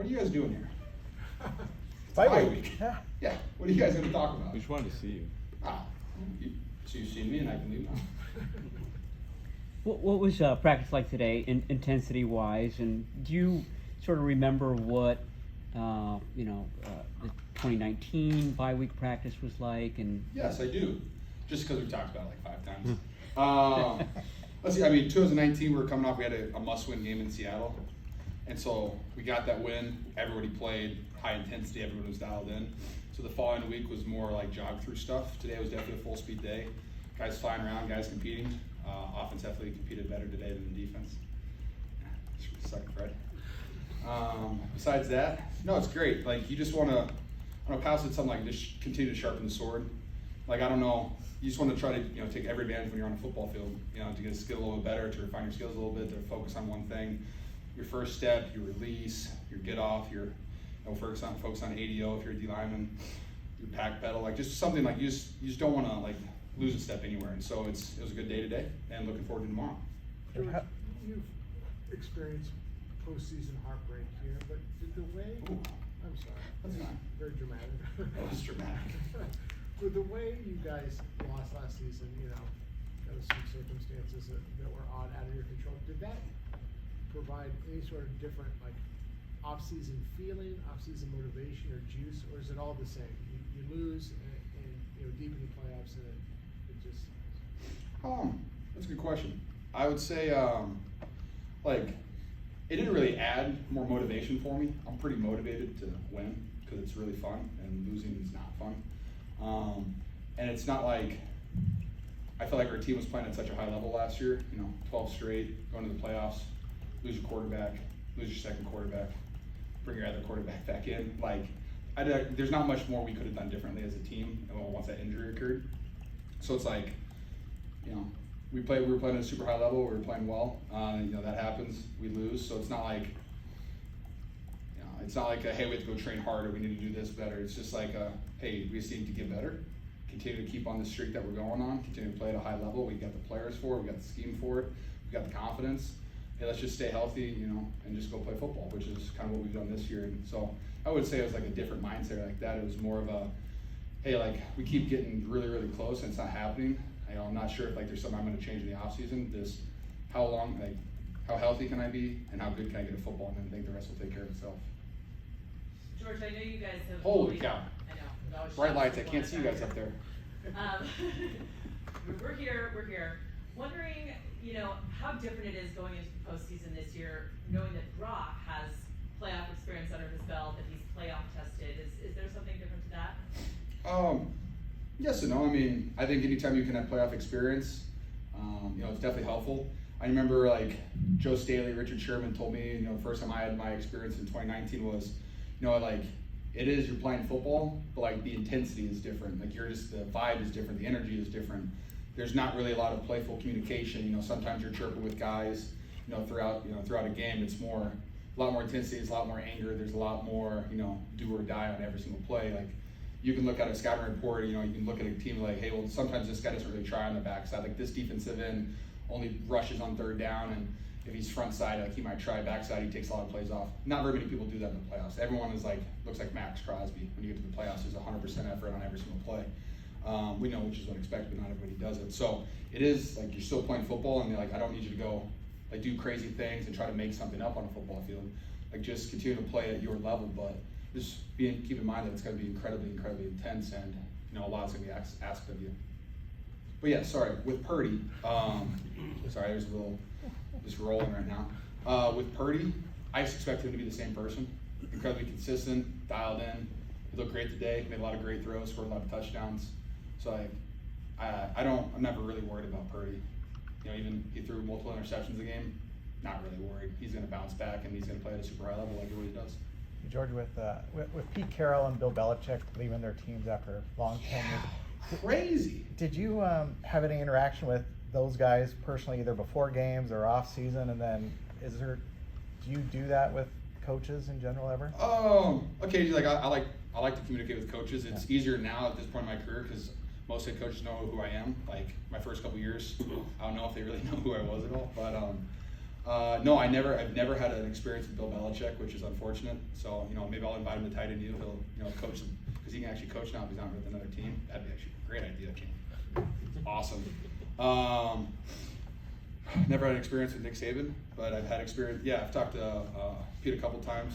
what are you guys doing here? Bye week. Yeah. What are you guys going to talk about? We just wanted to see you. So you've seen me and I can leave now. What was practice like today, intensity-wise, and do you sort of remember what the 2019 bye-week practice was like? And yes, I do. Just because we talked about it like 5 times. Let's see. I mean, 2019 we were coming off. We had a must-win game in Seattle, and so we got that win. Everybody played high intensity. Everyone was dialed in. So the following week was more like jog-through stuff. Today was definitely a full-speed day. Guys flying around, guys competing. Offense definitely competed better today than the defense. Suck, Fred. Besides that, no, it's great. Like, you just want to, I don't know, Kyle said something like just continue to sharpen the sword. Like, I don't know, you just want to try to, take every advantage when you're on a football field, to get a skill a little bit better, to refine your skills a little bit, to focus on one thing. Your first step, your release, your get off, your focus on ADO if you're a D lineman, your pack pedal, like just something like you just don't want to like lose a step anywhere. And so it was a good day today, and looking forward to tomorrow. George, you've experienced postseason heartbreak here, but did the way I'm sorry, That's fine. very dramatic. That was dramatic. With the way you guys lost last season, there was some circumstances that were odd, out of your control. Did that provide any sort of different like off-season feeling, off-season motivation or juice, or is it all the same? You lose and deep in the playoffs and it just. That's a good question. I would say it didn't really add more motivation for me. I'm pretty motivated to win because it's really fun, and losing is not fun. And it's not like I felt like our team was playing at such a high level last year. 12 straight, going to the playoffs, lose your quarterback, lose your second quarterback, bring your other quarterback back in. Like, there's not much more we could have done differently as a team once that injury occurred. So it's like, we were playing at a super high level. We were playing well. That happens. We lose. So it's not like, hey, we have to go train harder. We need to do this better. It's just like, hey, we just need to get better. Continue to keep on the streak that we're going on. Continue to play at a high level. We got the players for it. We got the scheme for it. We got the confidence. Hey, let's just stay healthy, and just go play football, which is kind of what we've done this year. And so I would say it was like a different mindset like that. It was more of a, hey, like we keep getting really, really close and it's not happening. I'm not sure if there's something I'm going to change in the off season. Just how healthy can I be, and how good can I get at football, and then I think the rest will take care of itself. George, I know you guys have. Holy cow! I know. Bright lights. I can't see you guys up there. We're here. Wondering, how different it is going into the postseason this year, knowing that Brock has playoff experience under his belt, that he's playoff tested. Is there something different to that? Yes and no. I mean, I think anytime you can have playoff experience, it's definitely helpful. I remember Joe Staley, Richard Sherman told me, the first time I had my experience in 2019 was, it is, you're playing football, but the intensity is different. The vibe is different, the energy is different. There's not really a lot of playful communication. Sometimes you're chirping with guys, throughout a game. It's a lot more intensity, it's a lot more anger. There's a lot more, do or die on every single play. You can look at a scouting report, you can look at a team hey, well, sometimes this guy doesn't really try on the backside. This defensive end only rushes on third down, and if he's front side, he might try backside. He takes a lot of plays off. Not very many people do that in the playoffs. Everyone is looks like Max Crosby. When you get to the playoffs, there's 100% effort on every single play. We know which is what expected, but not everybody does it. So it is you're still playing football, and I don't need you to go do crazy things and try to make something up on a football field. Just continue to play at your level, but just keep in mind that it's going to be incredibly, incredibly intense, and a lot's going to be asked of you. But yeah, sorry, with Purdy, sorry, there's a little just rolling right now. With Purdy, I just expect him to be the same person, incredibly consistent, dialed in. He looked great today, made a lot of great throws, scored a lot of touchdowns. So I'm never really worried about Purdy. Even he threw multiple interceptions a game, not really worried. He's going to bounce back, and he's going to play at a super high level like he always does. George, with Pete Carroll and Bill Belichick leaving their teams after long tenures, crazy. Did you have any interaction with those guys personally, either before games or off season? And then do you do that with coaches in general ever? Occasionally, I like to communicate with coaches. It's easier now at this point in my career because most head coaches know who I am. My first couple years, I don't know if they really know who I was at all. But No, I've never had an experience with Bill Belichick, which is unfortunate. So, maybe I'll invite him to tight end you. He'll, coach them because he can actually coach now if he's not with another team. That'd be actually a great idea, King. Awesome. Never had an experience with Nick Saban, but I've had experience. Yeah, I've talked to Pete a couple times.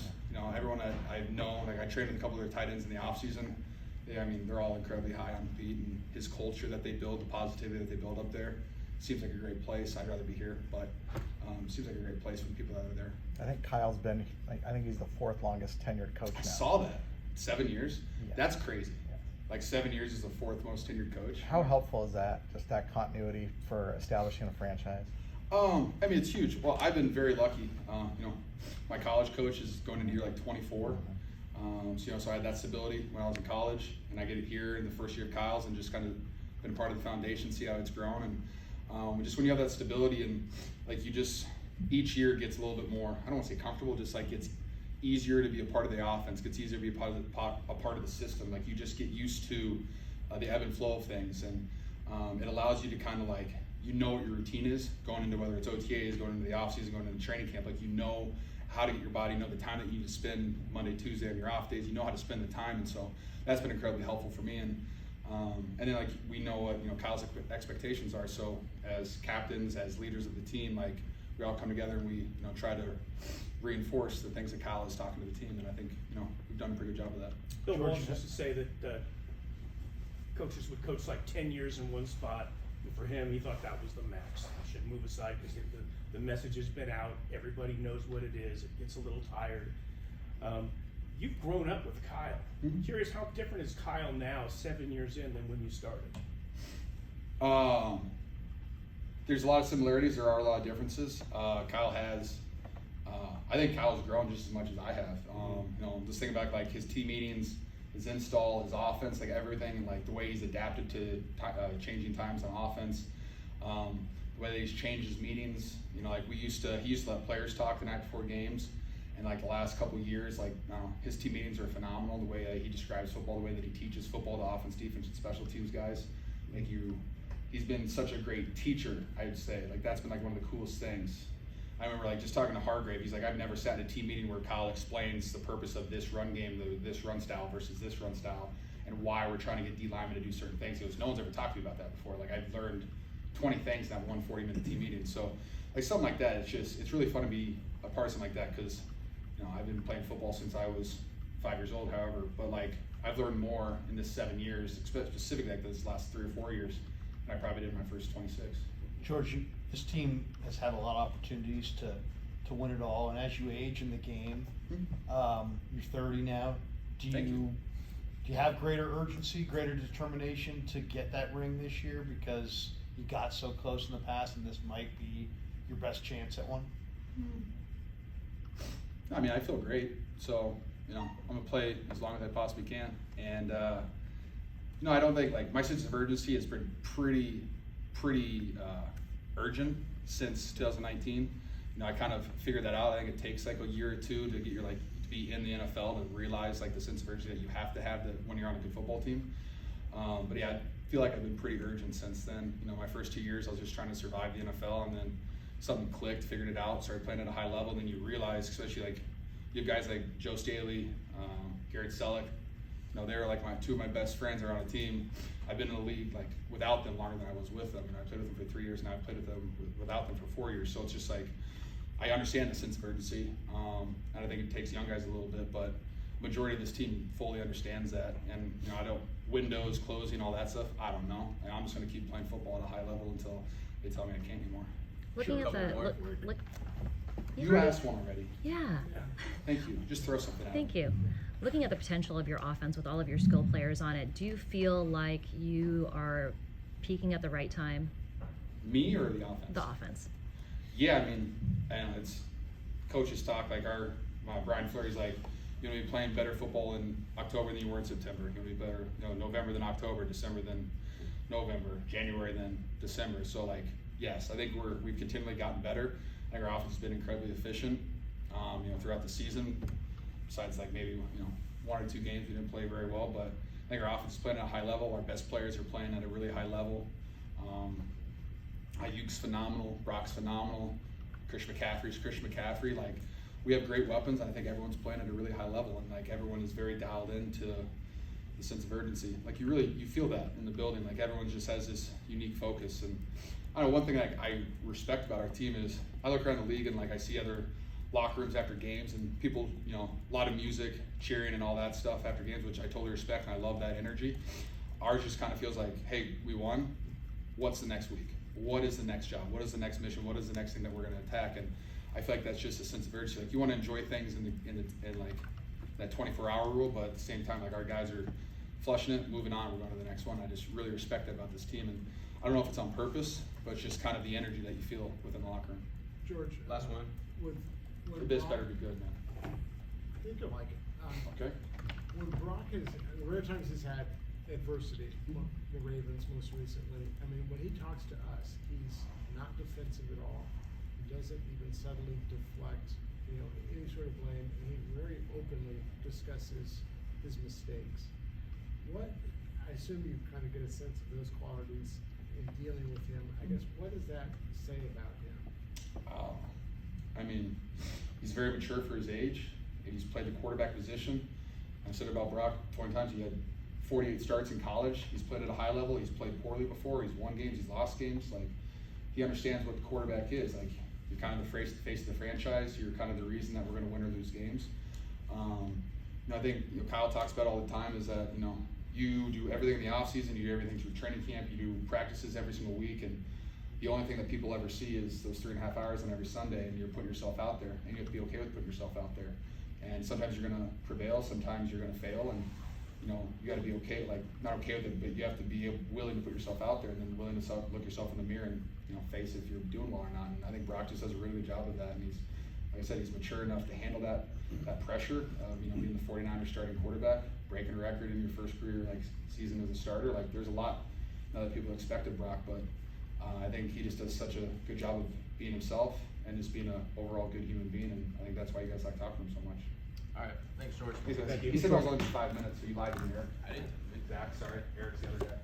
Everyone I've known, like I trained with a couple of their tight ends in the off season. They're all incredibly high on Pete and his culture that they build, the positivity that they build up there. Seems like a great place. I'd rather be here, but seems like a great place when people that are there. I think Kyle's been, I think he's the 4th longest tenured coach now. I saw that. 7 years? Yeah. That's crazy. Yeah. Like 7 years is the 4th most tenured coach. How helpful is that, just that continuity for establishing a franchise? It's huge. Well, I've been very lucky. My college coach is going into year like 24. So I had that stability when I was in college, and I get it here in the first year of Kyle's, and just kind of been part of the foundation, see how it's grown, and just when you have that stability and like you just each year gets a little bit more. I don't want to say comfortable, just like it's easier to be a part of the offense, gets easier to be a part of the system. Like you just get used to the ebb and flow of things, and it allows you to kind of like what your routine is going into whether it's OTAs, going into the off season, going into training camp. Like how to get your body, the time that you need to spend Monday, Tuesday on your off days. How to spend the time, and so that's been incredibly helpful for me. And then like we know what Kyle's expectations are. So as captains, as leaders of the team, like we all come together and we try to reinforce the things that Kyle is talking to the team. And I think we've done a pretty good job of that. Bill Walsh used to say that coaches would coach like 10 years in one spot. And for him, he thought that was the max. He should move aside because the message has been out. Everybody knows what it is. It gets a little tired. You've grown up with Kyle. Mm-hmm. Curious, how different is Kyle now, 7 years in, than when you started? There's a lot of similarities. There are a lot of differences. Kyle has, I think Kyle's grown just as much as I have. Just thinking about like his team meetings, his install, his offense, like everything, and like the way he's adapted to changing times on offense. The way that he's changed his meetings. Like he used to let players talk the night before games. And like the last couple of years, like his team meetings are phenomenal. The way that he describes football, the way that he teaches football to offense, defense, and special teams guys. He's been such a great teacher, I would say. Like that's been like one of the coolest things. I remember like just talking to Hargrave. He's like, I've never sat in a team meeting where Kyle explains the purpose of this run game, this run style versus this run style, and why we're trying to get D linemen to do certain things. He goes, no one's ever talked to me about that before. Like I've learned 20 things in that one 40-minute team meeting. So like something like that, it's really fun to be a part of something like that because I've been playing football since I was 5 years old, however, but like I've learned more in this 7 years, specifically like this last 3 or 4 years, than I probably did in my first 26. George, this team has had a lot of opportunities to win it all, and as you age in the game, you're 30 now. Do you have greater urgency, greater determination to get that ring this year because you got so close in the past, and this might be your best chance at one? I feel great. So, I'm gonna play as long as I possibly can. And I don't think like my sense of urgency has been pretty urgent since 2019. I kind of figured that out. I think it takes like a year or two to get to be in the NFL to realize like the sense of urgency that you have to have when you're on a good football team. But yeah, I feel like I've been pretty urgent since then. My first 2 years I was just trying to survive the NFL, and then something clicked, figured it out, started playing at a high level, and then you realize, especially like you have guys like Joe Staley, Garrett Selleck, they're like two of my best friends are on a team. I've been in the league like without them longer than I was with them, and I played with them for 3 years, and I've played with them without them for 4 years. So it's just like I understand the sense of urgency, and I think it takes young guys a little bit, but majority of this team fully understands that. And I don't windows closing, all that stuff. I don't know. I'm just going to keep playing football at a high level until they tell me I can't anymore. Looking at the look. You asked one already. Yeah. Thank you. Just throw something out. Thank you. Looking at the potential of your offense with all of your skilled players on it, do you feel like you are peaking at the right time? Me or the offense? The offense. Yeah, and it's coaches talk like Brian Fleury's like, you're gonna be playing better football in October than you were in September. You're gonna be better, November than October, December than November, January than December. So like, yes, I think we've continually gotten better. I think our offense has been incredibly efficient, throughout the season. Besides like maybe 1 or 2 games we didn't play very well, but I think our offense is playing at a high level. Our best players are playing at a really high level. Ayuk's phenomenal, Brock's phenomenal. Christian McCaffrey. Like, we have great weapons. I think everyone's playing at a really high level, and like everyone is very dialed into the sense of urgency. Like, you feel that in the building. Like, everyone just has this unique focus. And I don't know, one thing I respect about our team is I look around the league and like I see other locker rooms after games and people, you know, a lot of music, cheering and all that stuff after games, which I totally respect and I love that energy. Ours just kind of feels like, hey, we won. What's the next week? What is the next job? What is the next mission? What is the next thing that we're going to attack? And I feel like that's just a sense of urgency. Like, you want to enjoy things in like that 24-hour rule, but at the same time, like, our guys are flushing it, moving on, we're going to the next one. I just really respect that about this team, and I don't know if it's on purpose, but it's just kind of the energy that you feel within the locker room. George. Last one. This better be good, man. I think you'll like it. Okay. When Brock has, the rare times he's had adversity, the Ravens most recently, I mean, when he talks to us, he's not defensive at all. He doesn't even subtly deflect, you know, any sort of blame, and he very openly discusses his mistakes. I assume you kind of get a sense of those qualities in dealing with him. I guess, what does that say about him? I mean, he's very mature for his age, and he's played the quarterback position. I've said about Brock 20 times, he had 48 starts in college. He's played at a high level. He's played poorly before. He's won games. He's lost games. Like, he understands what the quarterback is. Like, you're kind of the face of the franchise. You're kind of the reason that we're going to win or lose games. You know, I think, you know, Kyle talks about all the time is that, you know, you do everything in the off season. You do everything through training camp. You do practices every single week, and the only thing that people ever see is those 3.5 hours on every Sunday, and you're putting yourself out there, and you have to be okay with putting yourself out there. And sometimes you're going to prevail, sometimes you're going to fail, and you know, you got to be okay, like, not okay with it, but you have to be willing to put yourself out there, and then willing to look yourself in the mirror and, you know, face if you're doing well or not. And I think Brock just does a really good job of that, and he's, like I said, he's mature enough to handle that pressure of, you know, being the 49ers starting quarterback, breaking a record in your first career like season as a starter. Like, there's a lot that people expect of Brock, but I think he just does such a good job of being himself and just being an overall good human being, and I think that's why you guys like talking to him so much. All right. Thanks, George. He said it was only 5 minutes, so you lied to me, Eric. I didn't. Zach, sorry. Eric's the other guy.